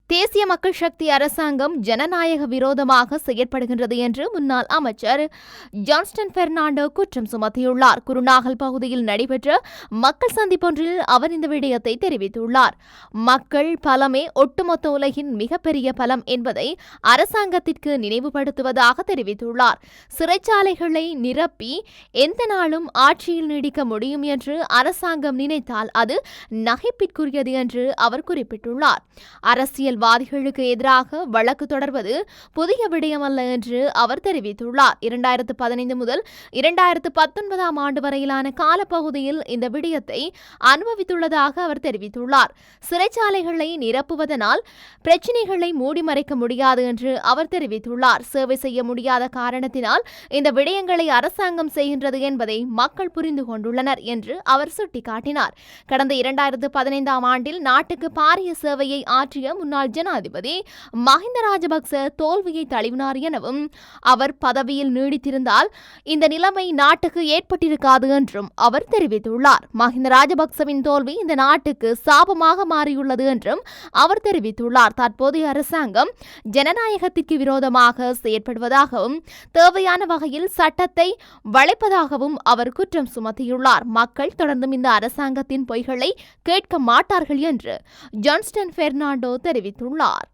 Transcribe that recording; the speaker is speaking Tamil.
தேசிய மக்கள் சக்தி அரசாங்கம் ஜனநாயக விரோதமாக செயற்படுகின்றது என்று முன்னாள் அமைச்சர் ஜான்ஸ்டன் பெர்னாண்டோ குற்றம் சுமத்தியுள்ளார். குருநாகல் பகுதியில் நடைபெற்ற மக்கள் சந்திப்பொன்றில் அவர் இந்த விடயத்தை தெரிவித்துள்ளார். மக்கள் பலமே ஒட்டுமொத்த உலகின் மிகப்பெரிய பலம் என்பதை அரசாங்கத்திற்கு நினைவுபடுத்துவதாக தெரிவித்துள்ளார். சிறைச்சாலைகளை நிரப்பி எந்த நாளும் ஆட்சியில் நீடிக்க முடியும் என்று அரசாங்கம் நினைத்தால் அது நகைப்பிற்குரியது என்று அவர் குறிப்பிட்டுள்ளார். அரசியல்வாதிகளுக்கு எதிராக வழக்கு தொடர்வது புதிய விடயமல்ல என்று அவர் தெரிவித்துள்ளார். 2015 முதல் 2019 ஆண்டு வரையிலான காலப்பகுதியில் இந்த விடயத்தை அனுபவித்துள்ளதாக அவர் தெரிவித்துள்ளார். சிறைச்சாலைகளை நிரப்புவதனால் பிரச்சினைகளை மூடி மறைக்க முடியாது என்று அவர் தெரிவித்துள்ளார். சேவை செய்ய முடியாத காரணத்தினால் இந்த விடயங்களை அரசாங்கம் செய்கின்றது என்பதை மக்கள் புரிந்து கொண்டுள்ளனர் என்று அவர் சுட்டிக்காட்டினார். கடந்த 2015 ஆண்டில் நாட்டுக்கு பாரிய சேவையை ஆற்றிய முன்னாள் ஜனாதிபதி மஹிந்த ராஜபக்ச தோல்வியை தழுவினார் எனவும் அவர் பதவியில் நீடித்திருந்தால் இந்த நிலைமை நாட்டுக்கு ஏற்பட்டிருக்காது என்றும் அவர் தெரிவித்துள்ளார். மஹிந்த ராஜபக்சவின் தோல்வி இந்த நாட்டுக்கு சாபமாக மாறியுள்ளது என்றும் அவர் தெரிவித்துள்ளார். தற்போதைய அரசாங்கம் ஜனநாயகத்திற்கு விரோதமாக செயற்படுவதாகவும் தேவையான வகையில் சட்டத்தை வளைப்பதாகவும் அவர் குற்றம் சுமத்தியுள்ளார். மக்கள் தொடர்ந்தும் இந்த அரசாங்கத்தின் பொய்களை கேட்க மாட்டார்கள் என்று ஜான்ஸ்டன் பெர்னாண்டோ தெரிவித்துள்ளார்.